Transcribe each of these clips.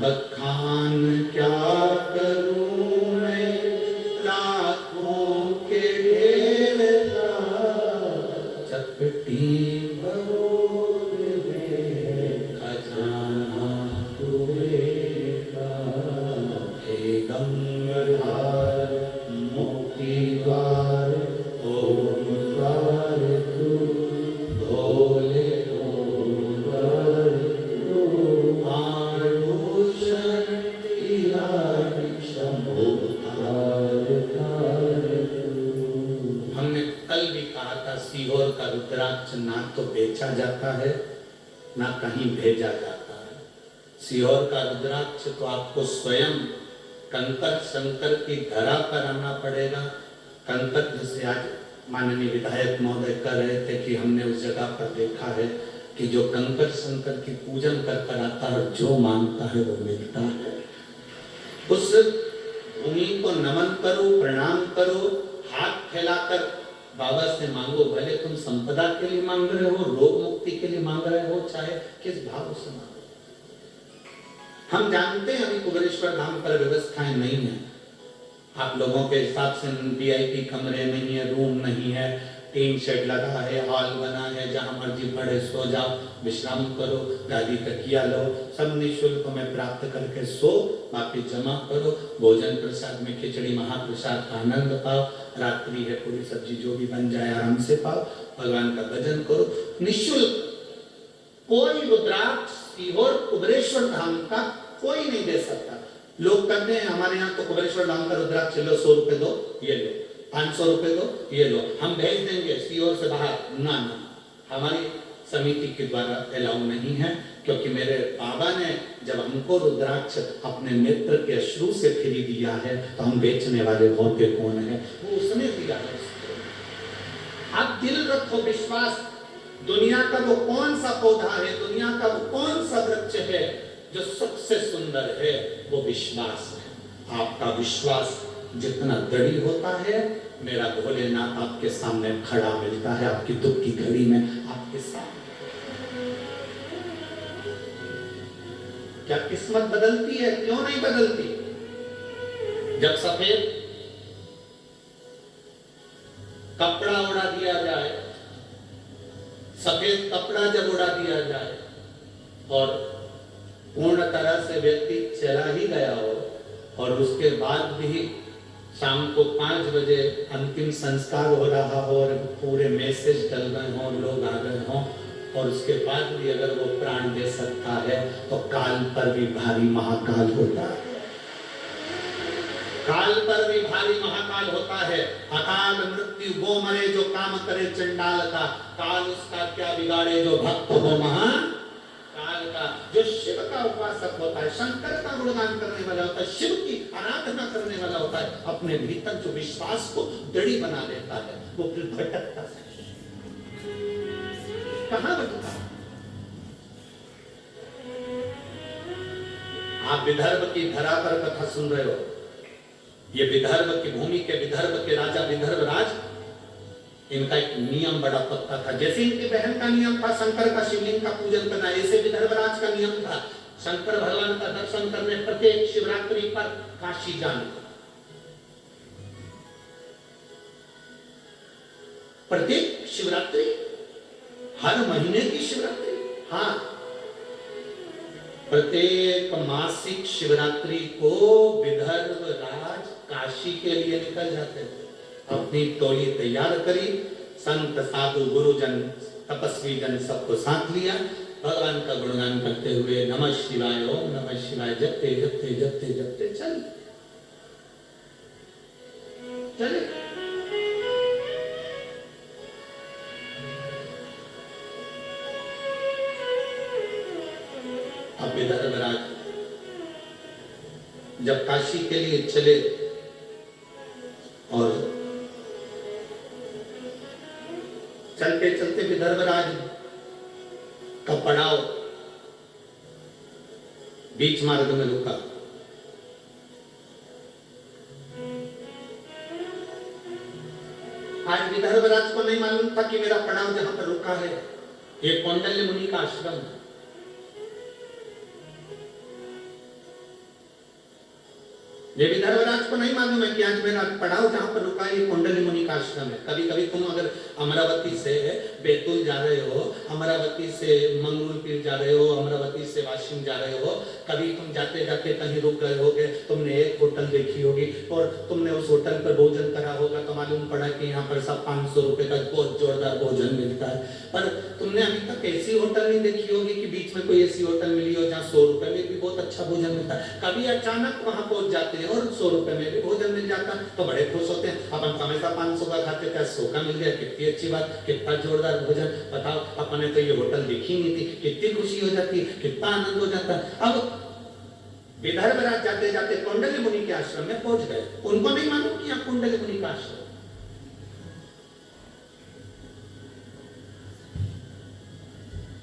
बखान क्या करूं मैं लाखों के ढेर का, चपटी भरोग में खजाना हुए का। हे गंगाधार मोती द्वार ओंकार तू, भोले ओंकार तू, आभूषण तिहारी शंभो तार तार तू। हमने कल भी कहा था सीहोर का रुद्राक्ष ना तो बेचा जाता है ना कहीं भेजा जाता है। सीहोर का रुद्राक्ष तो आपको स्वयं कंकर शंकर की धरा पर आना पड़ेगा। कंकर जैसे आज माननीय विधायक महोदय कह रहे थे कि हमने उस जगह पर देखा है कि जो कंकर शंकर की पूजन कर कर आता है और जो मांगता है वो मिलता है। उस भूमि को नमन करो, प्रणाम करो, हाथ फैलाकर बाबा से मांगो। भले तुम संपदा के लिए मांग रहे हो, रोग मुक्ति के लिए मांग रहे हो, चाहे किस भाव से मांगो। हम जानते हैं अभी कुबेरेश्वर धाम पर व्यवस्थाएं नहीं है। आप लोगों के हिसाब से वीआईपी कमरे नहीं है, रूम नहीं है, टीन शेड लगा है, हॉल बना है, जहां मर्जी पड़े सो जाओ, विश्राम करो, गादी तकिया लो, सब निःशुल्क में प्राप्त करके सो, वापिस जमा करो। भोजन प्रसाद में खिचड़ी महाप्रसाद का आनंद पाओ, रात्रि है पूरी सब्जी जो भी बन जाए आराम से पाओ, भगवान का भजन करो निःशुल्क। कोई रुद्राक्ष सीहोर कुबेरेश्वर धाम का कोई नहीं दे सकता। लोग कहते हैं हमारे यहाँ तो कुबेरेश्वर धाम का रुद्राक्ष लो, 100 रुपए दो, ये लो, 500 रुपए दो, ये लो, हम भेज देंगे सीहोर से बाहर। ना ना, हमारी समिति के द्वारा अलाउ नहीं है, क्योंकि मेरे बाबा ने जब हमको रुद्राक्ष अपने नेत्र के अश्रु से फ्री दिया है तो हम बेचने वाले होते कौन है, वो उसने दिया है। आप दिल रखो, विश्वास। दुनिया का वो कौन सा पौधा है, दुनिया का वो कौन सा वृक्ष है जो सबसे सुंदर है, वो विश्वास है। आपका विश्वास जितना दृढ़ होता है, मेरा भोलेनाथ आपके सामने खड़ा मिलता है, आपकी दुख की घड़ी में आपके सामने। क्या किस्मत बदलती है? क्यों नहीं बदलती? जब सफेद कपड़ा उड़ा दिया जाए, सफेद कपड़ा जब उड़ा दिया जाए और पूर्ण तरह से व्यक्ति चला ही गया हो और उसके बाद भी शाम को 5 बजे अंतिम संस्कार हो रहा हो और पूरे मैसेज डल गए हों, लोग आ गए हों, और उसके बाद भी अगर वो प्राण दे सकता है तो काल पर भी भारी महाकाल होता है। काल पर भी भारी महाकाल होता है। अकाल मृत्यु वो मरे जो काम करे चंडाल का, काल उसका क्या बिगाड़े जो भक्त हो महाकाल का। जो शिव का उपासक होता है, शंकर का गुणगान करने वाला होता है, शिव की आराधना करने वाला होता है, अपने भीतर जो विश्वास को दृढ़ बना लेता है, वो फिर भटकता है। कहां भटकता? आप विदर्भ की धरा पर कथा सुन रहे हो। ये विदर्भ की भूमि के विदर्भ के राजा विदर्भ राज, इनका एक नियम बड़ा पक्का था। जैसे इनकी बहन का नियम था शंकर का शिवलिंग का पूजन करना, ऐसे विदर्भ राज का नियम था शंकर भगवान का दर्शन करने प्रत्येक शिवरात्रि पर काशी जाना। प्रत्येक शिवरात्रि, हर महीने की शिवरात्रि, हाँ, प्रत्येक मासिक शिवरात्रि को विदर्भ राज काशी के लिए निकल जाते थे। अपनी टोली तैयार करी, संत साधु गुरुजन तपस्वी जन सबको साथ लिया, भगवान का गुणगान करते हुए नमः शिवाय ओम नमः शिवाय जपते जपते जपते जपते चले। अब विदर्भ राज जब काशी के लिए चले और चलते चलते विदर्भ राज का पड़ाव बीच मार्ग में रुका। आज विदर्भ राज को नहीं मालूम था कि मेरा पड़ाव जहां पर रुका है ये कौंडल्य मुनि का आश्रम है। ये विदर्भराज को नहीं मालूम है कि आज मेरा पड़ाव जहां पर रुका है ये कौंडल्य मुनि का आश्रम है। कभी कभी तुम अगर अमरावती से बैतूल जा रहे हो, अमरावती से मंगरूल जा रहे हो, अमरावती से वाशिम जा रहे हो, कभी तुम जाते जाते कहीं रुक गए होगे, तुमने एक होटल देखी होगी और तुमने उस होटल पर भोजन करा होगा तो मालूम पड़ा कि यहाँ पर सब 500 रुपए का बहुत जोरदार भोजन मिलता है। पर तुमने अभी तक ऐसी होटल नहीं देखी होगी कि बीच में कोई ऐसी होटल मिली हो जहाँ 100 रुपए में भी बहुत अच्छा भोजन मिलता है। कभी अचानक वहां पहुंच जाते हैं और 100 रुपए में भी भोजन मिल जाता है तो बड़े खुश होते हैं। अपन हमेशा 500 का खाते थे, 100 का मिल गया, कितनी अच्छी बात, कितना जोरदार भोजन। बताओ, अपने तो ये होटल देखी नहीं थी, कितनी खुशी हो जाती, कितना आनंद हो जाता। अब विदर्भराज जाते जाते कौंडल्य मुनि के आश्रम में पहुंच गए। उनको नहीं मालूम कि यहाँ कौंडल्य मुनि का आश्रम।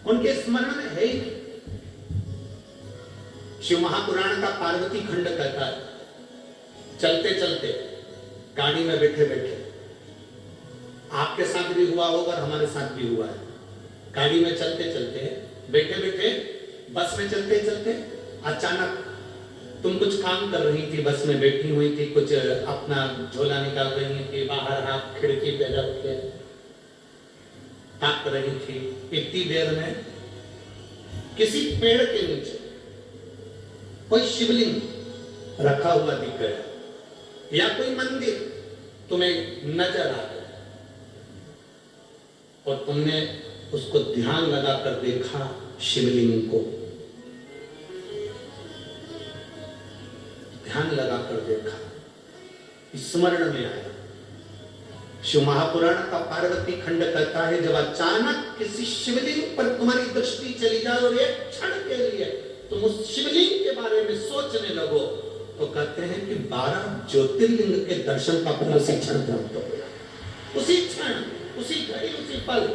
उनके स्मरण में है ही नहीं। शिव महापुराण का पार्वती खंड कहता है, चलते चलते गाड़ी में बैठे बैठे, आपके साथ भी हुआ होगा, हमारे साथ भी हुआ है। गाड़ी में चलते चलते, बैठे बैठे, बस में चलते चलते अचानक तुम कुछ काम कर रही थी, बस में बैठी हुई थी, कुछ अपना झोला निकाल रही थी, बाहर हाथ खिड़की पे रख के ताक रही थी। इतनी देर में किसी पेड़ के नीचे कोई शिवलिंग रखा हुआ दिख गया या कोई मंदिर तुम्हें नजर आ गया और तुमने उसको ध्यान लगाकर देखा, शिवलिंग को ध्यान लगाकर देखा, स्मरण में आया। शिव महापुराण का पार्वती खंड कहता है, जब अचानक किसी शिवलिंग पर तुम्हारी दृष्टि चली जाए और एक क्षण के लिए तुम उस शिवलिंग के बारे में सोचने लगो, तो कहते हैं कि 12 ज्योतिर्लिंग के दर्शन का फल उसी क्षण प्राप्त हो गया। उसी क्षण, उसी घड़ी, उसी पल।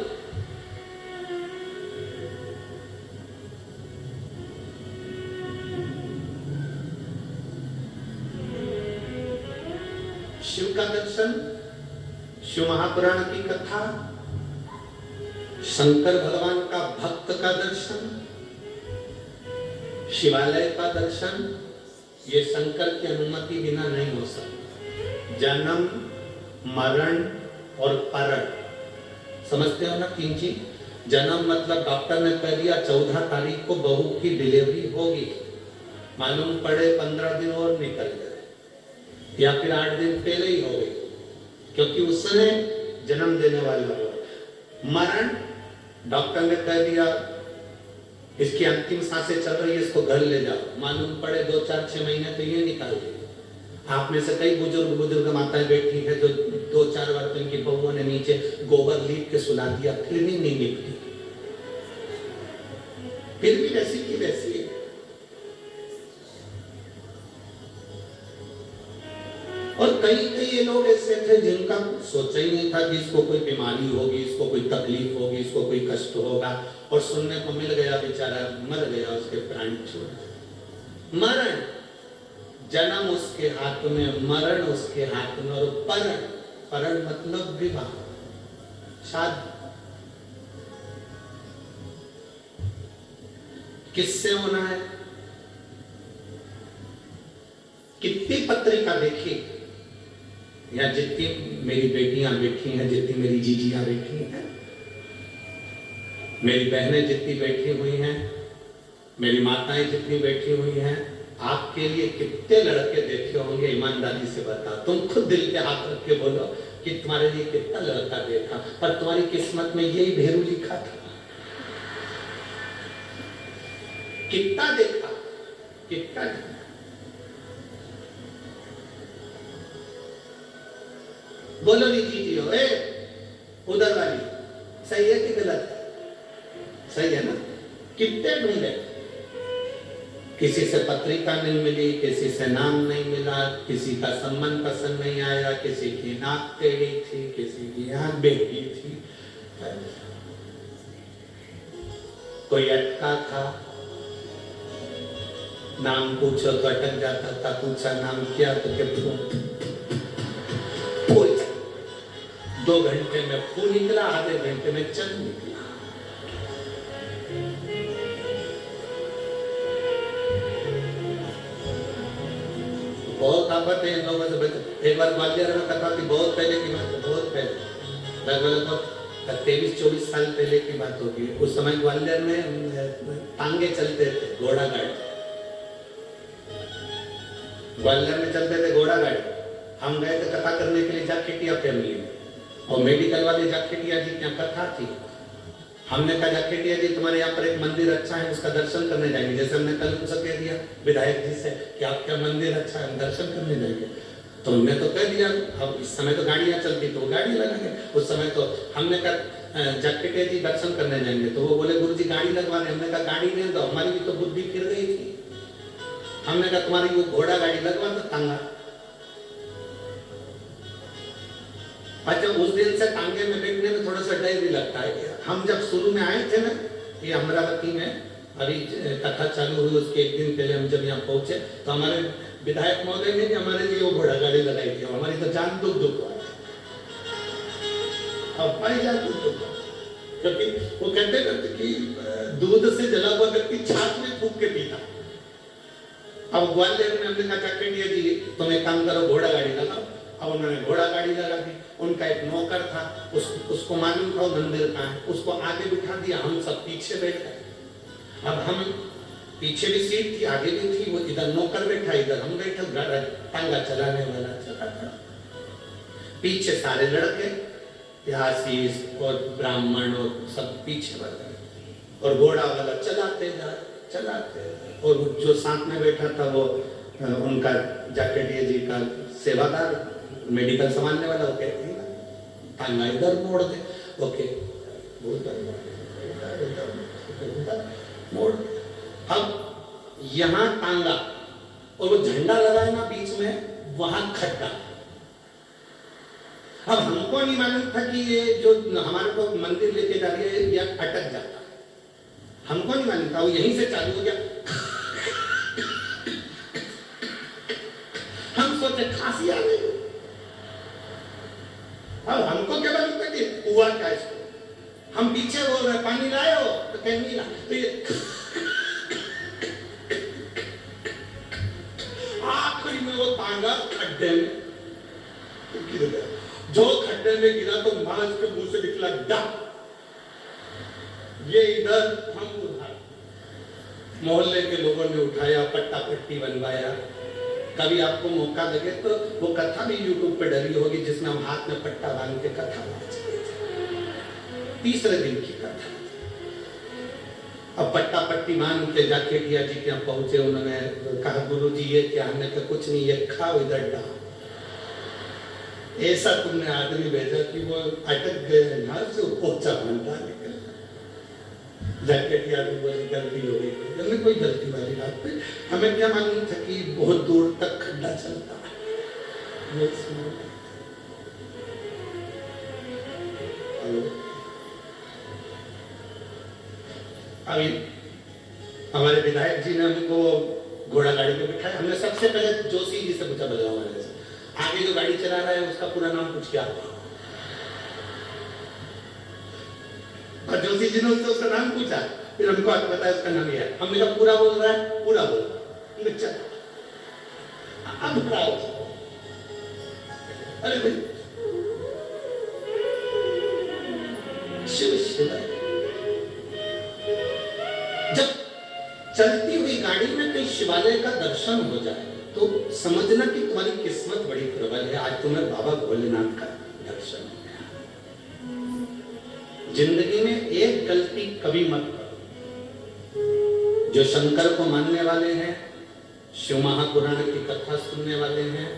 शिव का दर्शन, शिव महापुराण की कथा, शंकर भगवान का भक्त का दर्शन, शिवालय का दर्शन, ये शंकर की अनुमति बिना नहीं हो सकता। जन्म, मरण और परण, समझते हो ना तीन चीज। जन्म मतलब डॉक्टर ने कह दिया 14 तारीख को बहू की डिलीवरी होगी, मालूम पड़े 15 दिन और निकल गए या फिर 8 दिन पहले ही हो गई, क्योंकि उसने जन्म देने वाला हो। मरण, डॉक्टर ने कह दिया इसकी अंतिम सांसें चल रही है, इसको घर ले जाओ, मालूम पड़े 2, 4, 6 महीने तो ये निकाल दिए। आप में से कई बुजुर्ग माताएं बैठी है जो 2-4 बार तो इनकी बहुओं ने नीचे गोबर लीप के सुला दिया, फिर भी नहीं निकली, फिर भी वैसी की वैसी है। और कई ये लोग ऐसे थे जिनका सोचा ही नहीं था कि इसको कोई बीमारी होगी, इसको कोई तकलीफ होगी, इसको कोई कष्ट होगा, और सुनने को मिल गया, बेचारा मर गया, उसके प्राण छोड़। मरण, जन्म उसके हाथ में, मरण उसके हाथ में, और परण मतलब विवाह, शादी। किससे होना है? कितनी पत्रिका देखी, या जितनी मेरी बेटियां बैठी हैं, जितनी मेरी जीजियां बैठी हैं, मेरी बहनें जितनी बैठी हुई हैं, मेरी माताएं जितनी बैठी हुई हैं, आपके लिए कितने लड़के देखे होंगे, ईमानदारी से बता। तुम खुद दिल पे हाथ रख के बोलो कि तुम्हारे लिए कितना लड़का देखा, पर तुम्हारी किस्मत में यही भेरू लिखा था। कितना देखा, कितना देखा। बोलो जी हो, उधर वाली सही है कि गलत? सही है ना? कितने ढूंढे, किसी से पत्रिका नहीं मिली, किसी से नाम नहीं मिला, किसी का संबंध पसंद नहीं आया, किसी की नाक टेढ़ी थी, किसी की आंख बेटी थी, कोई अटका था, नाम पूछो तो अटक जाता था, पूछा नाम क्या तो कहते 2 घंटे में फूल निकला, आधे घंटे में चंद निकला। बहुत आफत है इन लोगों से बच। एक बार ग्वालियर में कथा थी, बहुत पहले की बात है, बहुत पहले, लगभग 23-24 साल पहले की बात होगी। उस समय ग्वालियर में टांगे चलते थे, घोड़ा गाड़ी ग्वालियर में चलते थे, घोड़ा गाड़ी। हम गए थे कथा करने के लिए जाखेटिया फैमिली में, और मेडिकल वाले जाखेटिया जी की कथा थी। हमने कहा जाखेटिया जी तुम्हारे यहाँ पर एक मंदिर अच्छा है, उसका दर्शन करने जाएंगे। जैसे हमने कल उनसे कह दिया विधायक जी से कि आपका मंदिर अच्छा है, हम दर्शन करने जाएंगे। तो उन्होंने तो कह दिया, अब इस समय तो गाड़ियां चलती तो गाड़ी लगाएंगे। उस समय तो हमने कहा जाखेटिया जी दर्शन करने जाएंगे, तो वो बोले गुरु जी गाड़ी लगवा रहे। हमने कहा गाड़ी नहीं दो, हमारी भी तो बुद्धि फिर गई थी। हमने कहा तुम्हारी वो घोड़ा गाड़ी लगवा दो, टांगा। अच्छा, उस दिन से टांगे में बैठने में थोड़ा सा डर भी लगता है। हम जब शुरू में आए थे ना, ये अमरावती में अभी कथा चालू हुई, उसके एक दिन पहले हम जब यहाँ पहुंचे तो हमारे विधायक महोदय ने भी हमारे लिए वो घोड़ा गाड़ी लगाई थी। हमारी तो जान दुख अब भाई जान दुख, क्योंकि वो कहते हैं कि दूध से जला हुआ व्यक्ति छाछ में फूंक के पीता। अब ग्वालियर में हमने कहा जाखेटिया जी तुम एक काम करो, घोड़ा गाड़ी लगाओ। अब उन्होंने घोड़ा गाड़ी लगा दी। उनका एक नौकर था, उसको मालूम था मंदिर कहाँ है, उसको आगे बिठा दिया, हम सब पीछे बैठ गए। अब हम पीछे भी सीट थी, आगे भी थी, वो इधर नौकर बैठा, इधर हम बैठे, टांगा चलाने वाला चला था। पीछे सारे लड़के आशीष और ब्राह्मण और सब पीछे बढ़ गए, और घोड़ा वाला चलाते और जो साथ में बैठा था वो उनका जाखेटिया जी का सेवादार, मेडिकल संभालने वाला, वो कहती है टांगा इधर मोड़ दे, ओके मोड़। अब यहाँ टांगा और वो झंडा लगा है ना बीच में, वहां खड्डा। अब हमको नहीं मालूम था कि ये जो हमारे को मंदिर लेके जा रही है या अटक जाता, हमको नहीं मालूम था। वो यहीं से चालू हो गया। हम सोचे खांसी आ गई। अब हमको क्या मालूम था कि हुआ क्या इसको। हम पीछे बोल रहे पानी लाए हो, तो कह नहीं ला, तो ये आखिरी में वो टांगा खड्डे में गिर गया। जो खड्डे में गिरा तो मांस के मुंह से निकला डक। ये इधर हम उठाए, मोहल्ले के लोगों ने उठाया, पट्टा पट्टी बनवाया। कभी आपको मौका लगे तो वो कथा भी YouTube पे डली होगी, जिसमें हम हाथ में पट्टा बांध के कथा बांधते थे। तीसरे दिन की कथा। अब पट्टा पट्टी बांध के जाखेटिया जी के यहाँ पहुंचे। उन्होंने कहा गुरु जी ये क्या? हमने कहा कुछ नहीं, ये खाओ इधर डाल। ऐसा तुमने आदमी भेजा कि वो अटक गए ना, से पोचा बनता निकल। जाखेटिया जी बोली गलती हो गई। हमने कोई गलती वाली बात नहीं, हमें क्या मालूम था कि बहुत दूर तक खड्डा चलता है। अभी हमारे विधायक जी ने हमको घोड़ा गाड़ी पे बिठाया। हमने सबसे पहले जोशी जी से पूछा, बदलाव वाले से, आगे जो गाड़ी चला रहा है उसका पूरा नाम कुछ क्या? और जोशी जी ने उससे उसका नाम पूछा, फिर हमको आगे बताया उसका नाम यह है। हमने कहा पूरा बोल रहा है, पूरा बोल रहा है। चल अब बताओ। अरे भाई शिव शिव। जब चलती हुई गाड़ी में कहीं शिवालय का दर्शन हो जाए तो समझना कि तुम्हारी किस्मत बड़ी प्रबल है। आज तुम्हें बाबा भोलेनाथ का दर्शन हो गया। जिंदगी में एक गलती कभी मत करो। जो शंकर को मानने वाले हैं, शिव महापुराण की कथा सुनने वाले हैं,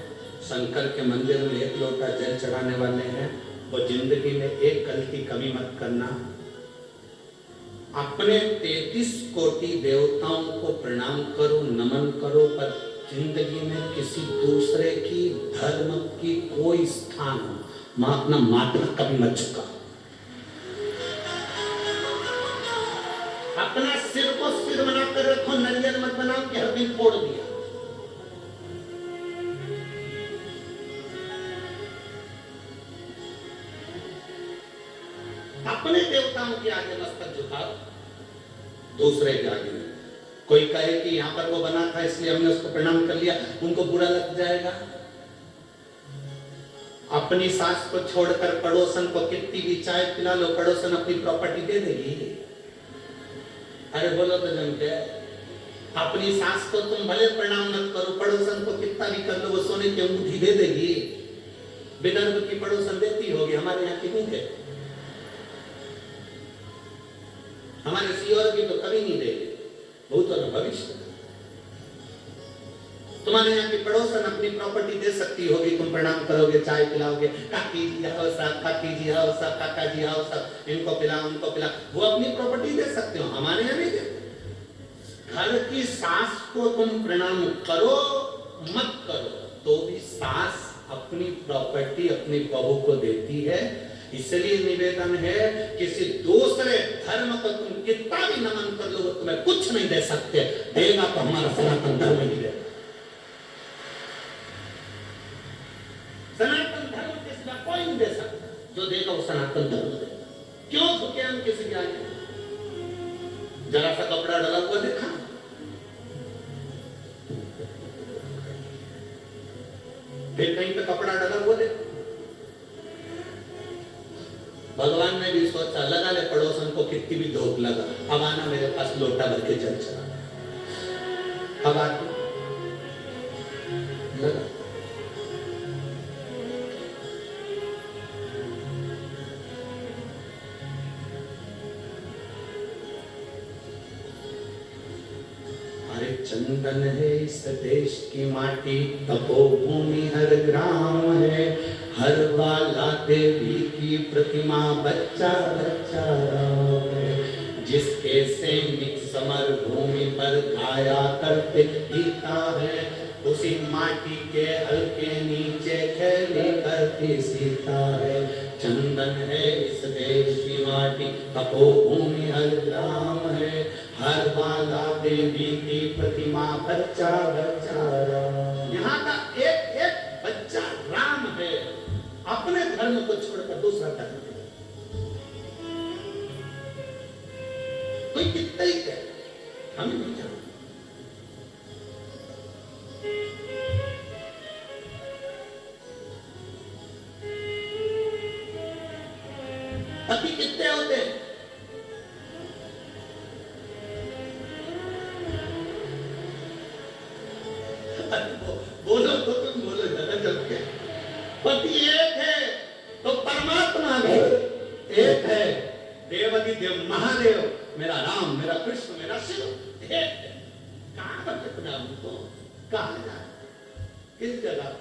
शंकर के मंदिर में एक लोटा जल चढ़ाने वाले हैं, वो जिंदगी में एक गलती कभी मत करना। अपने 33 कोटि देवताओं को प्रणाम करो, नमन करो, पर जिंदगी में किसी दूसरे की धर्म की कोई स्थान हो, मां अपना माथा कभी मत झुका। अपना सिर को सिर बनाकर रखो, नरियर मत बनाओ कि हर दिन फोड़ दिया। अपने देवताओं के आगे मस्तक झुकाओ, दूसरे के आगे नहीं। कोई कहे कि यहाँ पर वो बना था इसलिए हमने उसको प्रणाम कर लिया, उनको बुरा लग जाएगा। अपनी सास को छोड़कर पड़ोसन को कितनी भी चाय पिला लो, पड़ोसन अपनी प्रॉपर्टी दे देगी। अरे बोलो तो जम के, अपनी सास को तुम भले प्रणाम मत करो, पड़ोसन को कितना भी कर लो, वो सोने की अंगूठी दे देगी। विदर्भ की पड़ोसन देती होगी, हमारे यहाँ की नहीं देती। हमारे सीओर की तो कभी नहीं देगी, भूत और भविष्य। तुम्हारे यहाँ की पड़ोसन अपनी प्रॉपर्टी दे सकती होगी, तुम प्रणाम करोगे, चाय पिलाओगे, काकी जी आओ साहब, काकी जी आओ साहब, काका जी आओ साहब, इनको पिलाओ उनको पिलाओ, वो अपनी प्रॉपर्टी दे सकते हो, हमारे यहाँ नहीं देते। घर की सास को तुम प्रणाम करो मत करो, तो भी सास अपनी प्रॉपर्टी अपनी बहू को देती है। इसलिए निवेदन है, किसी दूसरे धर्म को तुम कितना भी नमन कर लो, वो तुम्हें कुछ नहीं दे सकते, देगा तो हमारा सनातन धर्म ही देगा। सनातन धर्म किसी का कोई नहीं दे सकता, जो देगा वो सनातन धर्म देगा। क्यों झुके हम किसी के आगे? जरा सा कपड़ा डाला हुआ देखा, फिर कहीं पे कपड़ा डाला हुआ देखा। भगवान ने भी सोचा, लगा ले पड़ोसन को कितनी भी धोख लगा, अब आना मेरे पास लोटा भर के जल चला। अब आके लगा, चंदन है इस देश की माटी, तपोभूमि हर ग्राम है, हर वाला देवी की प्रतिमा बच्चा बच्चा राम है। जिसके सैनिक समर भूमि पर गाया करते गीता है, उसी माटी के हल्के नीचे खेली करती सीता है। चंदन है इस देश की माटी, तपोभूमि हर ग्राम है, हर वाला देवी की प्रतिमा बच्चा बच्चा राम। यहाँ का एक एक बच्चा राम है, अपने धर्म को छोड़कर दूसरा धर्म है। कोई कितना ही कहे, हम नहीं जानते। पति कितने होते हैं? बोलो तो तुम बोलो जरा जब के। पति एक है तो परमात्मा भी एक है, देवाधिदेव महादेव, मेरा राम, मेरा कृष्ण, मेरा शिव एक है। कहाँ पर कितना उनको, कहाँ जाए, किस जगह?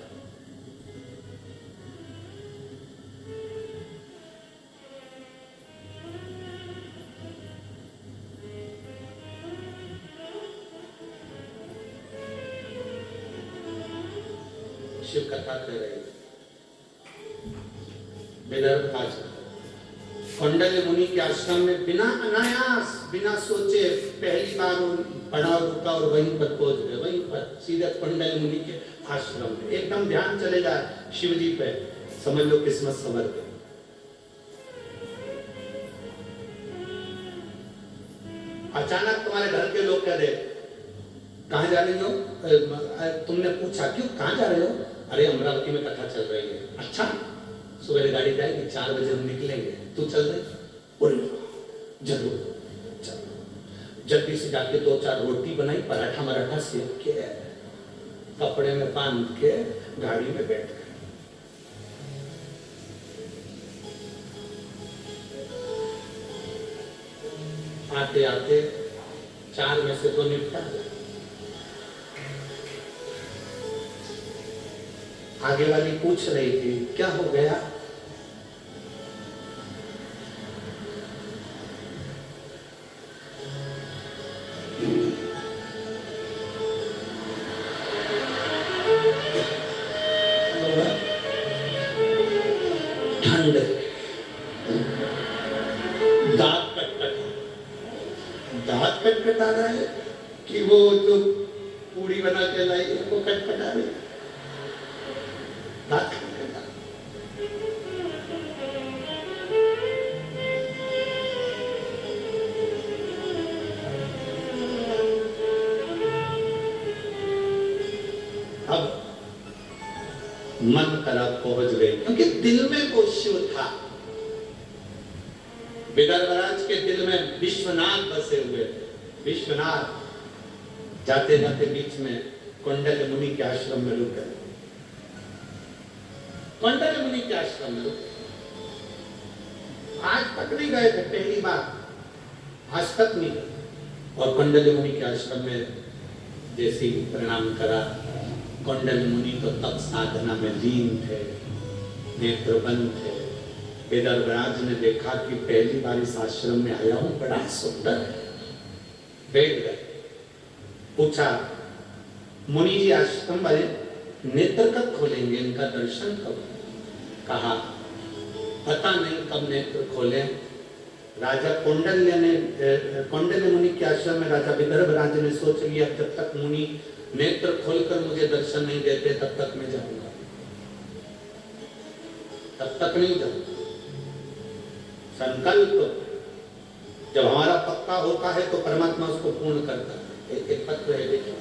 शिव कथा कर रही विदर्भ आज कौंडल्य मुनि के आश्रम में बिना अनायास बिना सोचे पहली बार पड़ा रुका और वहीं पर पहुंच गए, वहीं पर सीधे कौंडल्य मुनि के आश्रम में। एकदम ध्यान चलेगा शिव जी पे, समझ लो किस्मत संवर गई। अचानक तुम्हारे घर के लोग कह दे, कहाँ जा रही हो? तुमने पूछा क्यों, कहाँ जा रहे हो? अरे अमरावती में कथा चल रही है। अच्छा, सुबह गाड़ी जाएगी, 4 बजे हम निकलेंगे, तू चल रही? जरूर चलो। जल्दी से जाके 2-4 रोटी बनाई, पराठा मराठा सेक के कपड़े में बांध के गाड़ी में बैठ गए। आते आते 4 में से 2 निपटा। आगे वाली पूछ रही थी क्या हो गया? ठंड, दांत कटकटा रहा है कि वो जो पूरी बना के लाई है वो कटकटा रही है। मन तरफ पहुंच गई, क्योंकि दिल में वो शिव था। विदर्भराज के दिल में विश्वनाथ बसे हुए थे। विश्वनाथ जाते जाते बीच में कुंडल मुनि के आश्रम में रुक गए। कुंडल मुनि के आश्रम में रुके, आज तक नहीं गए थे, पहली बार, आज तक नहीं गए। और कुंडल मुनि के आश्रम में जैसे ही प्रणाम करा, कुंडल मुनि तो तब साधना में लीन थे, नेत्रबंद थे। विदर्भराज ने देखा कि पहली बार इस आश्रम में आया हूं, बड़ा सुंदर है। बैठ गए, पूछा मुनि जी आश्रम वाले नेत्र कब खोलेंगे, इनका दर्शन कब? कहा पता नहीं कब नेत्र खोले। राजा कुंडल मुनि के आश्रम में राजा विदर्भराज ने सोच लिया जब तक मुनि नेत्र खोलकर मुझे दर्शन नहीं देते तब तक मैं जाऊंगा, तब तक नहीं जाऊंगा। संकल्प जब हमारा पक्का होता है तो परमात्मा उसको पूर्ण करता है। एक पत्र है, देखिए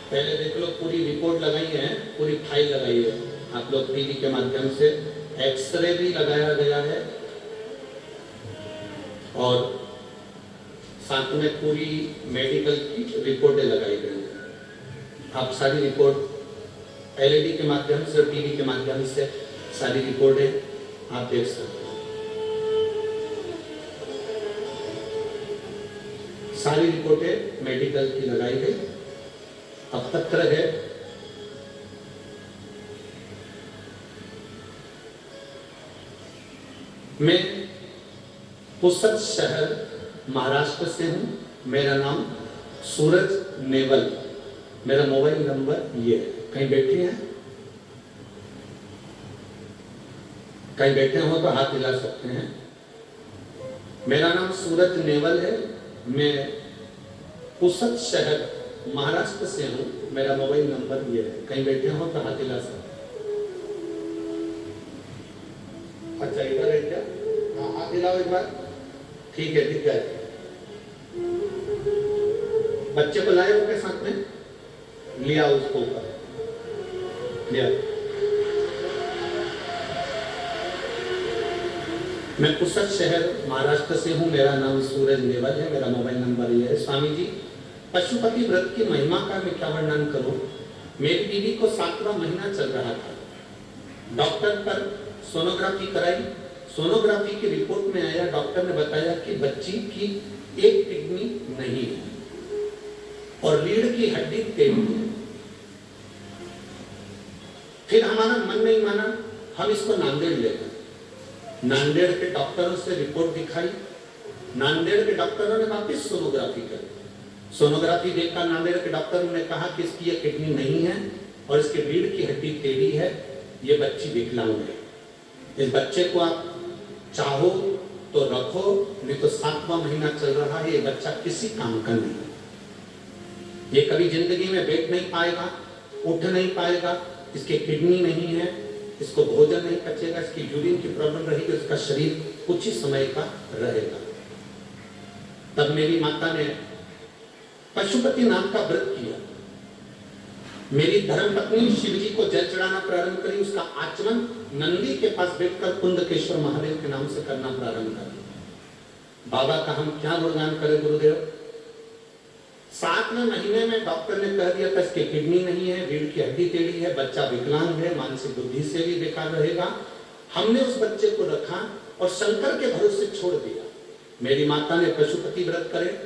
पहले देख लो, पूरी रिपोर्ट लगाई है, पूरी फाइल लगाई है। आप लोग टीवी के माध्यम से एक्सरे भी लगाया गया है और साथ में पूरी मेडिकल की रिपोर्टें लगाई गई हैं। आप सारी रिपोर्ट एलईडी के माध्यम से, टीवी के माध्यम से सारी रिपोर्टें आप देख सकते हैं। सारी रिपोर्टें मेडिकल की लगाई गई। अब पत्र है, मैं पुसद शहर महाराष्ट्र से हूं, मेरा नाम सूरज नेवल, मेरा मोबाइल नंबर ये है। कहीं बैठे हैं, कहीं बैठे हो तो हाथ हिला सकते हैं। मेरा नाम सूरज नेवल है, मैं पुसद शहर महाराष्ट्र से हूं, मेरा मोबाइल नंबर ये है। कहीं बैठे हो तो हाथ हिला सकते। अच्छा इधर है क्या? हाँ हाथ हिलाओ एक बार, ठीक है, दिख गए। बच्चे को लाए हो के साथ में, लिया उसको ऊपर, लिया। मैं पुसद शहर महाराष्ट्र से हूँ, मेरा नाम सूरज नेवल है, मेरा मोबाइल नंबर ये है। स्वामी जी, पशुपति व्रत की महिमा का मैं क्या वर्णन करूं। मेरी बीवी को 7वां महीना चल रहा था, डॉक्टर पर सोनोग्राफी कराई। सोनोग्राफी की रिपोर्ट में आया, डॉक्टर ने बताया कि बच्ची की एक किडनी नहीं है और रीढ़ की हड्डी टेढ़ी है। फिर हमारा मन नहीं माना, हम इसको नांदेड़ ले गए। नांदेड़ के डॉक्टरों से रिपोर्ट दिखाई, नांदेड़ के डॉक्टरों ने वापस सोनोग्राफी करी। सोनोग्राफी देखकर नांदेड़ के डॉक्टरों ने कहा कि इसकी ये किडनी नहीं है और इसकी रीढ़ की हड्डी टेढ़ी है, ये बच्ची विकलांग है। इस बच्चे को आप चाहो तो रखो, नहीं तो 7वां महीना चल रहा है, ये बच्चा किसी काम का नहीं, ये कभी जिंदगी में बैठ नहीं पाएगा, उठ नहीं पाएगा, इसकी किडनी नहीं है, इसको भोजन नहीं पचेगा, इसकी यूरिन की प्रॉब्लम रहेगी, इसका शरीर कुछ ही समय का रहेगा। तब मेरी माता ने पशुपति नाम का व्रत किया। मेरी धर्मपत्नी शिव जी को जल चढ़ाना प्रारंभ करी। उसका आचमन नंदी के पास बैठकर कुंदकेश्वर महादेव के नाम से करना प्रारंभ कर। बाबा का हम क्या गुणगान करें गुरुदेव। 7वें महीने में डॉक्टर ने कह दिया था इसकी किडनी नहीं है, रीढ़ की हड्डी टेढ़ी है, बच्चा विकलांग है, मानसिक बुद्धि से भी बेकार रहेगा। हमने उस बच्चे को रखा और शंकर के भरोसे छोड़ दिया। मेरी माता ने पशुपति व्रत करे,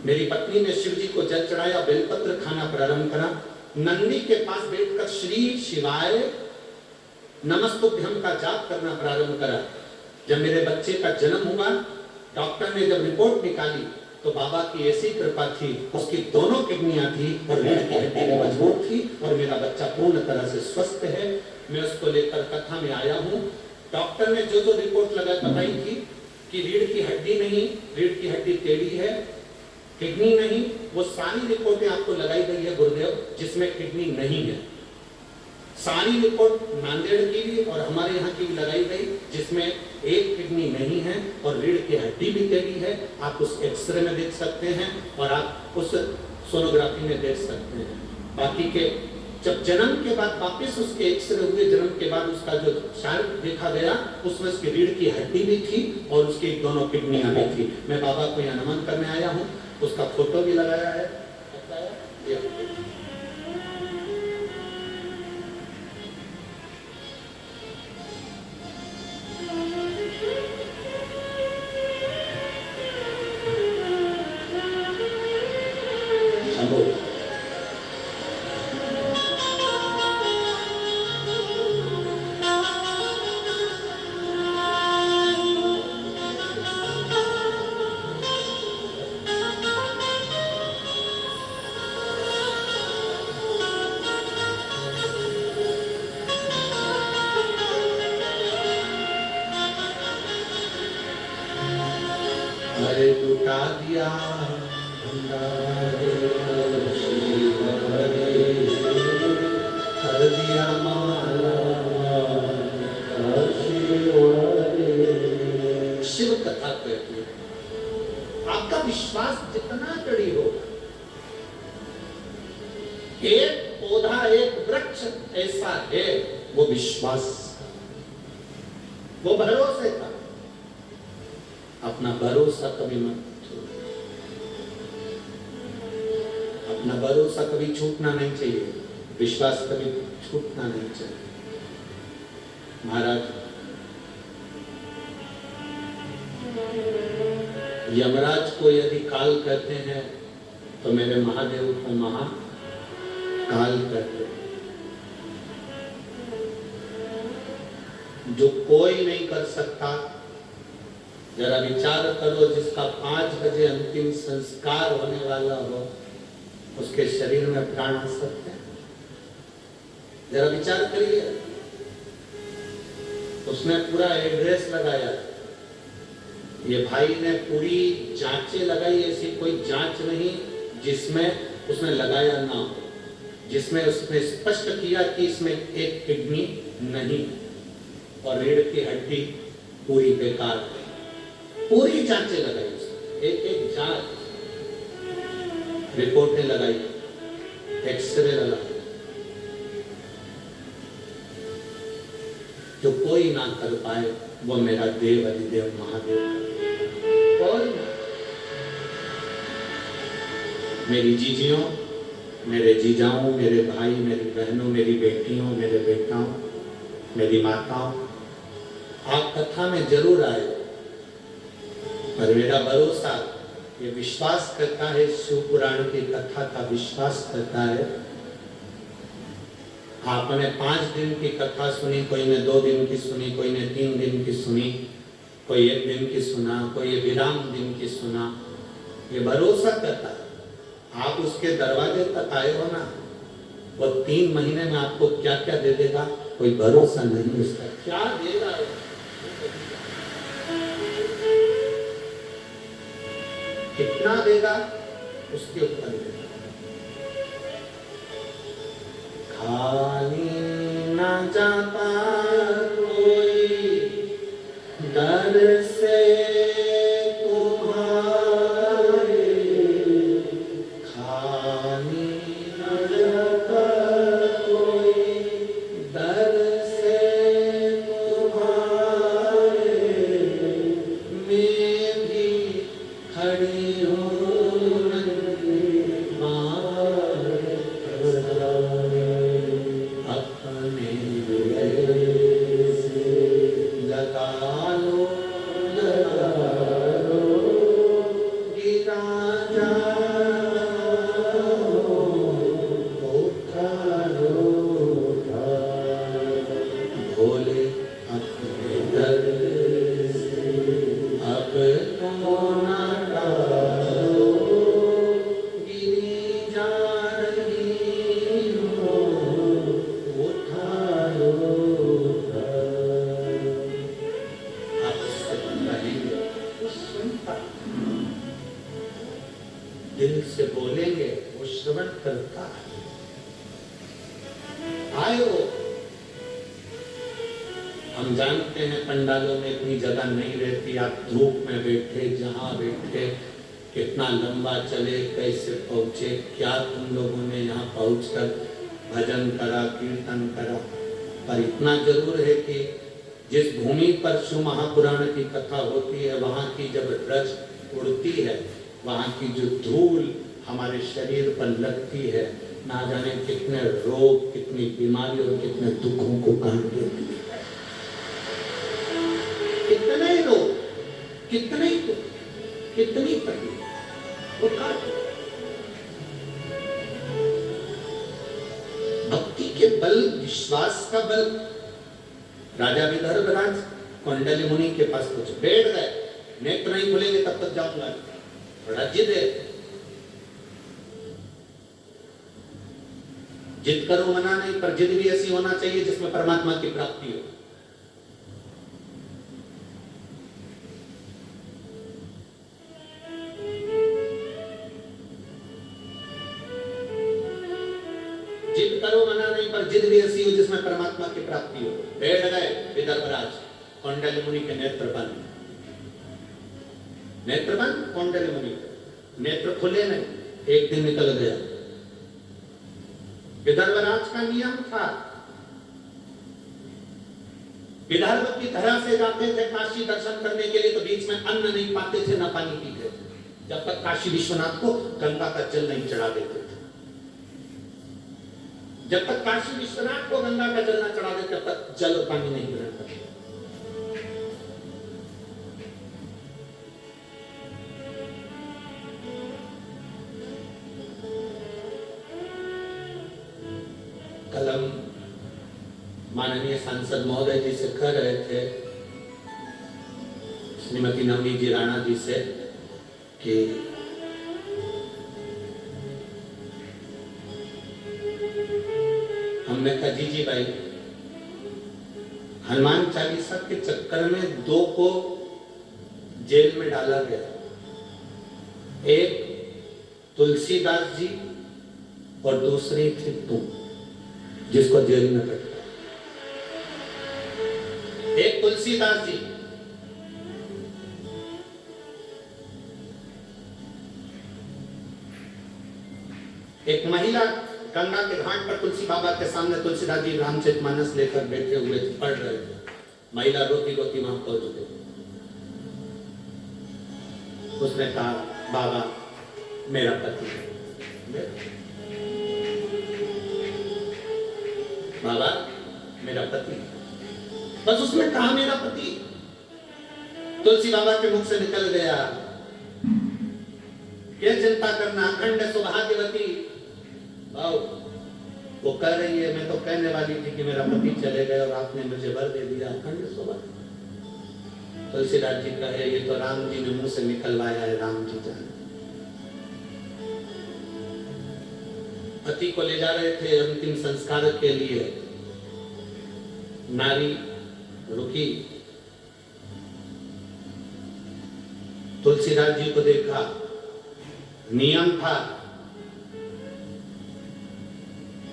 मेरी पत्नी ने शिव जी को जल चढ़ाया, बेलपत्र खाना प्रारंभ करा। नंदी के पास बैठकर श्री शिवाय नमस्तुभ्यम का जाप करना प्रारंभ करा। जब मेरे बच्चे का जन्म हुआ, डॉक्टर ने जब रिपोर्ट निकाली तो बाबा की ऐसी कृपा थी, उसकी दोनों किडनियां थी और रीढ़ की हड्डी मजबूत थी और मेरा बच्चा पूर्ण तरह से स्वस्थ है। मैं उसको लेकर कथा में आया हूँ। डॉक्टर ने जो जो रिपोर्ट बताई थी कि रीढ़ की हड्डी नहीं, रीढ़ की हड्डी टेढ़ी है, किडनी नहीं, वो सारी रिपोर्टें आपको लगाई गई है गुरुदेव, जिसमें किडनी नहीं है। सारी रिपोर्ट नांदेड़ की भी और हमारे यहाँ की भी लगाई गई, जिसमें एक किडनी नहीं है और रीढ़ की हड्डी भी टेढ़ी है। आप उस एक्सरे में देख सकते हैं और आप उस सोनोग्राफी में देख सकते हैं। बाकी के जब जन्म के बाद वापस उसके एक्सरे हुए, जन्म के बाद उसका जो चार्ट देखा गया उसमें उसकी रीढ़ की हड्डी भी थी और उसकी दोनों किडनियां भी थी। मैं बाबा को यहाँ नमन करने आया हूँ, उसका फोटो भी लगाया है। हरे लुटा दिया हर दिया माला शिव कथा कहती है। आपका विश्वास जितना दृढ़ होगा, एक पौधा एक वृक्ष ऐसा है, वो विश्वास, वो भरोसे का। अपना भरोसा कभी मत छोड़ो, अपना भरोसा कभी छूटना नहीं चाहिए, विश्वास कभी छूटना नहीं चाहिए। महाराज यमराज को यदि काल कहते हैं तो मेरे महादेव को महाकाल कहते हैं। जो कोई नहीं कर सकता, जरा विचार करो, जिसका 5 बजे अंतिम संस्कार होने वाला हो, उसके शरीर में प्राण आ सकते हैं? जरा विचार करिए। उसने पूरा एड्रेस लगाया, ये भाई ने पूरी जांचें लगाई, ऐसी कोई जांच नहीं जिसमें उसने लगाया ना हो, जिसमें उसने स्पष्ट किया कि इसमें एक किडनी नहीं और रीढ़ की हड्डी पूरी बेकार है। पूरी जांचें लगाई उसने, एक जांच, रिपोर्टें लगाई, एक्सरे लगाई, जो कोई ना कर पाए वो मेरा देव अधिदेव महादेव। कोई ना। मेरी जीजियों, मेरे जीजाओं, मेरे भाई, मेरी बहनों, मेरी बेटियों, मेरे बेटाओं, मेरी माताओं, आप कथा में जरूर आए, पर मेरा भरोसा, ये विश्वास करता है, शिव पुराण की कथा का विश्वास करता है। आपने 5 दिन की कथा सुनी, कोई ने 2 दिन की सुनी, कोई ने 3 दिन की सुनी, कोई 1 दिन की सुना, कोई विराम दिन की सुना, ये भरोसा करता है। आप उसके दरवाजे तक आए हो ना, वो 3 महीने में आपको क्या क्या दे देगा, कोई भरोसा नहीं उसका, क्या देगा। कितना देगा उसके ऊपर देगा। खाली ना जाता कोई दर से तुम्हारे, खाली ना जाता कोई दर से तुम्हारे, मैं भी खड़ी हूँ दिल से बोलेंगे, वो श्रवण करता है। आए हो, हम जानते हैं पंडालों में इतनी जगह नहीं रहती, आप धूप में बैठे, जहां बैठे कितना लंबा चले, कैसे पहुंचे, क्या तुम लोगों ने यहाँ पहुंचकर भजन करा, कीर्तन करा। पर इतना जरूर है कि जिस भूमि पर शिव महापुराण की कथा होती है, वहाँ की जब रज उड़ती है, वहाँ की जो धूल हमारे शरीर पर लगती है, ना जाने कितने रोग, कितनी बीमारी और कितने दुखों को काट देती है। कितने रोग, कितने दुख, कितनी तकलीफ वो काट। भक्ति के बल, विश्वास का बल। राजा विदर्भराज कौंडल्य मुनि के पास कुछ बैठ गए, नेत्र नहीं खुलेंगे तब तक जाऊंगा, बड़ा जिद है। जिद करो मना नहीं, पर जिद भी ऐसी होना चाहिए जिसमें परमात्मा की प्राप्ति हो। जिद करो मना नहीं, पर जिद भी ऐसी हो जिसमें परमात्मा की प्राप्ति हो। बैठ गए विदर्भराज, कौंडल्य मुनि के नेत्र बंद, नेत्र बंद कौंडल्य मुनि के नेत्र खुले नहीं। एक दिन निकल गया। विदर्भराज का नियम था, विदर्भ की धरा से जाते थे काशी दर्शन करने के लिए, तो बीच में अन्न नहीं पाते थे, न पानी पीते थे, जब तक काशी विश्वनाथ को गंगा का जल नहीं चढ़ा देते थे। जब तक काशी विश्वनाथ को गंगा का जल न चढ़ा देते, तब तक जल और पानी नहीं ग्रहण करते। कलम माननीय सांसद महोदय जी से कह रहे थे, श्रीमती नवनी जी राणा जी से, कि हमने कहा जी भाई, हनुमान चालीसा के चक्कर में 2 को जेल में डाला गया। एक तुलसीदास जी और दूसरी थी तुम, जिसको जेल में कटा। एक तुलसीदास जी, एक महिला गंगा के घाट पर तुलसी बाबा के सामने तुलसीदास जी रामचरितमानस लेकर बैठे हुए थे, पढ़ रहे थे। महिला रोती रोती वहां पहुंच गई। उसने कहा, बाबा मेरा पति है, बाबा मेरा पति। बस उसने कहा मेरा पति। तुलसी बाबा के मुख से निकल गया, क्या चिंता करना, अखंड सौभाग्यवती। वो कह रही है, मैं तो कहने वाली थी कि मेरा पति चले गए और आपने मुझे वर दे दिया, अखंड सौभाग्य। तुलसीदास जी कहे, ये तो राम जी ने मुंह से निकलवाया है, राम जी जाने। पति को ले जा रहे थे अंतिम संस्कार के लिए, नारी रुकी। तुलसीदास जी को देखा, नियम था,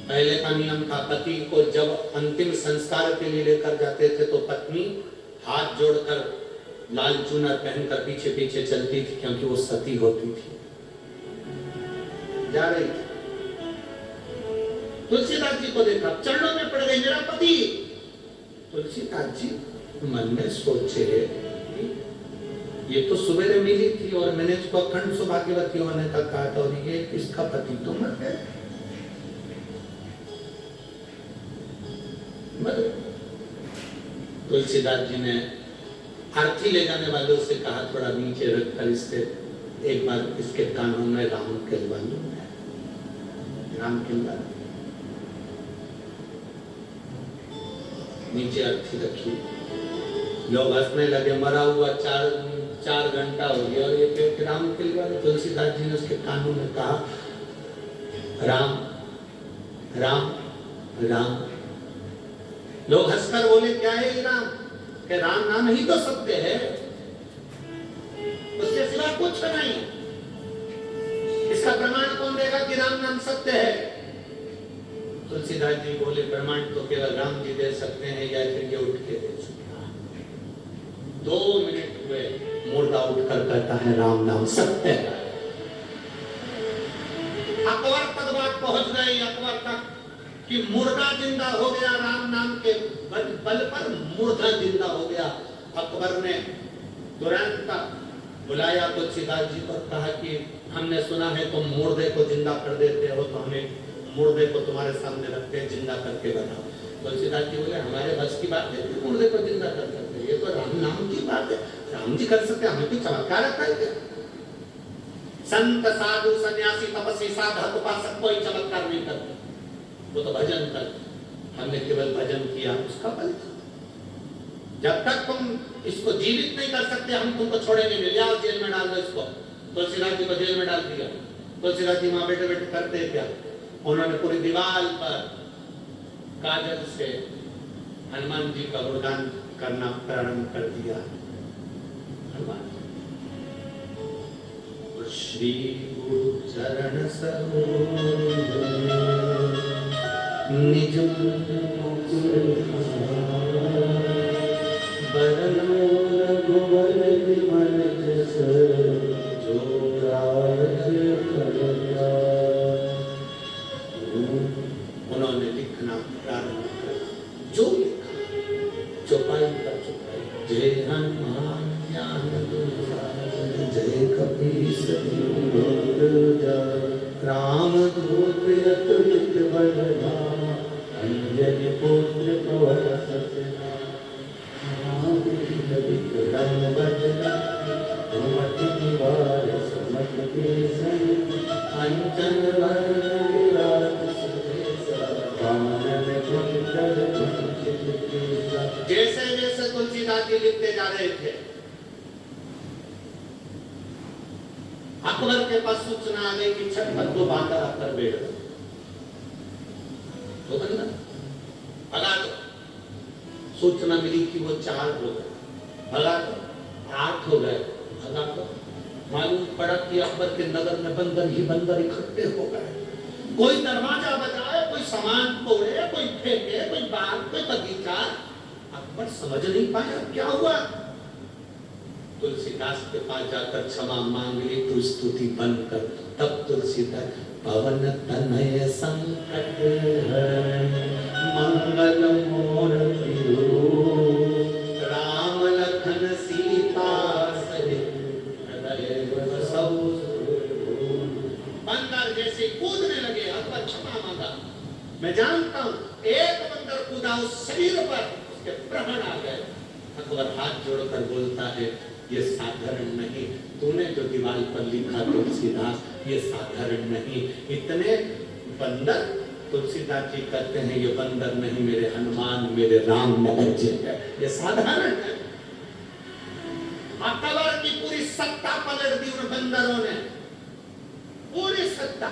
पहले का नियम था, पति को जब अंतिम संस्कार के लिए लेकर जाते थे तो पत्नी हाथ जोड़कर लाल चूनर पहनकर पीछे पीछे चलती थी, क्योंकि वो सती होती थी। जा रही थी, तुलसीदास जी को देखा, चरणों में पड़ गई, मेरा पति। तुलसीदास जी मन में सोचे, ये तो सुबह मिली थी और मैंने इसको अखंड सौभाग्यवती होने का कहा था, और ये इसका पति तो मर गया। तुलसीदास जी ने आरती ले जाने वालों से कहा, थोड़ा नीचे रखकर इससे एक बार इसके कानों में राम कहलवा लो, राम कहलवा। नीचे अर्थी रखी, लोग हंसने लगे, मरा हुआ 4 घंटा हो गया और ये राम कहलवा। तुलसीदास जी ने उसके कानों में कहा, राम राम राम। लोग हंसकर बोले, क्या है ये राम? कि राम नाम ही तो सत्य है, उसके सिवा कुछ नहीं। इसका प्रमाण कौन देगा कि राम नाम सत्य है? तुलसीदास जी बोले, प्रमाण तो केवल राम जी दे सकते हैं, या फिर ये उठ के दे सकता है। 2 मिनट हुए, मुर्दा उठकर कहता है, राम नाम सत्य है। कि मुर्दा जिंदा हो गया, राम नाम के बल पर मुर्दा जिंदा हो गया। अकबर ने तुरंत बुलाया तुलसीदास जी को, कहा कि हमने सुना है तुम मुर्दे को जिंदा कर देते हो, तो हमें मुर्दे को तुम्हारे सामने रखते, जिंदा करके बताओ। तुलसीदास जी बोले हमारे बस की बात है, मुर्दे को जिंदा कर सकते, ये तो राम नाम की बात है, राम जी कर सकते, हमें कोई चमत्कार आता है क्या? संत साधु सन्यासी तपस्वी साधक उपासक कोई चमत्कार नहीं करते, वो तो भजन करते। हमने केवल भजन किया, उसका फल। जब तक तुम इसको जीवित नहीं कर सकते, हम तुमको छोड़ेंगे नहीं, ले आओ जेल में डाल दो इसको। तुलसीदास जी को जेल में डाल दिया। तुलसीदास जी वहां बैठे बैठे करते क्या, उन्होंने पूरी दीवार पर काजल से हनुमान जी का गुणगान करना प्रारंभ कर दिया। हनुमान श्री गुरु चरण सरोज निज मुकुर बरनो रघुवर विमल जस जो राज करया। उन्होंने लिखना प्रारंभ किया, जो लिखा चौपाई पर चौपाई, जय हनुमान ज्ञान गुण जय कपीस राम दूत अतुलित बलधाम अंजनी पुत्र पवन सत्यनाम विक्रम बदन सुमति निवार सुमत के संग अंचन वरण विराज सुरेश कानन कुंडल कुंचित केसा। जैसे जैसे तुलसीदास जी लिखते जा रहे थे, अकबर के पास सूचना आ गई कि छत पर दो बांदर आकर बैठ गए। तो बंदर भगा दो। सूचना मिली कि वो 4 हो गए, भगा दो। 8 हो गए, भगा दो। मालूम पड़ा कि अकबर के नगर में बंदर ही बंदर इकट्ठे हो गए। कोई दरवाजा बजाए, कोई सामान तोड़े, कोई फेंके, कोई बाग, कोई बगीचा। अकबर समझ नहीं पाया क्या हुआ। तुलसीदास के पास जाकर क्षमा मांग ली, तो स्तुति बंद कर। तब तुलसीदास पवन तनय संकट हरण मंगल मूर्ति राम लखन सीता सहित हृदय बसौ। बंदर जैसे कूदने लगे, अकबर क्षमा मांगा। मैं जानता हूं एक बंदर कूदा उस शरीर पर, उसके प्राण आ गए। अकबर हाथ जोड़कर बोलता है, ये साधारण नहीं, तूने जो दीवार पर लिखा तुलसीदास, ये साधारण नहीं। इतने बंदर, तुलसीदास जी कहते हैं ये बंदर नहीं, मेरे हनुमान मेरे राम ने बच्चे हैं, ये साधारण है। अकबर की पूरी सत्ता पलट दी उन बंदरों ने, पूरी सत्ता।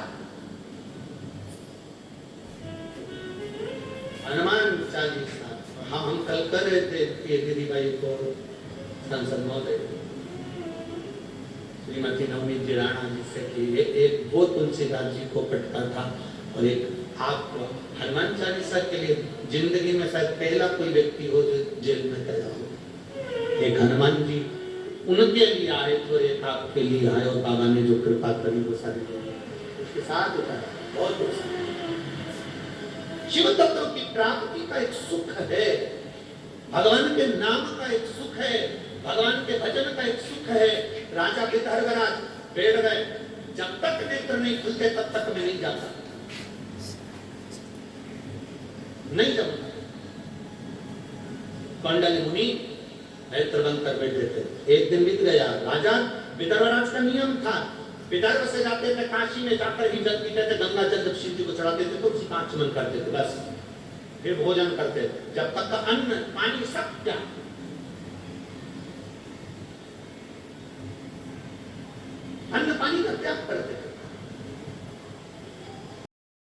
हनुमान चालीसा हम कल कर रहे थे दीदी भाई को, सांसद महोदय श्रीमती नवनीत जी राणा जी से कि एक वो तुलसीदास जी को पटका था और एक आपको। हनुमान चालीसा के लिए जिंदगी में शायद पहला कोई व्यक्ति हो जो जेल में गया हो। एक हनुमान जी उनके लिए आए तो एक आपके लिए आए, और बाबा ने जो कृपा करी वो सारी उसके साथ होता है। बहुत शिव तत्व की प्राप्ति का एक सुख है, भगवान के नाम का एक सुख है, भगवान के भजन का एक सुख है। राजा विदर्भराज बैठ गए, जब तक नेत्र नहीं खुलते तब तक मैं नहीं जाता, नहीं जाऊंगा। कौंडल्य मुनि नेत्र बंद कर बैठे थे। एक दिन बीत गया। राजा विदर्भराज का नियम था, विदर्भ से जाते थे काशी में, जाकर ही जल पीते थे, गंगा जल शिव जी को चढ़ाते थे, तो उसी का आचमन करते थे, बस फिर भोजन करते थे। जब तक का अन्न पानी सब क्या, अन्न पानी का त्याग करते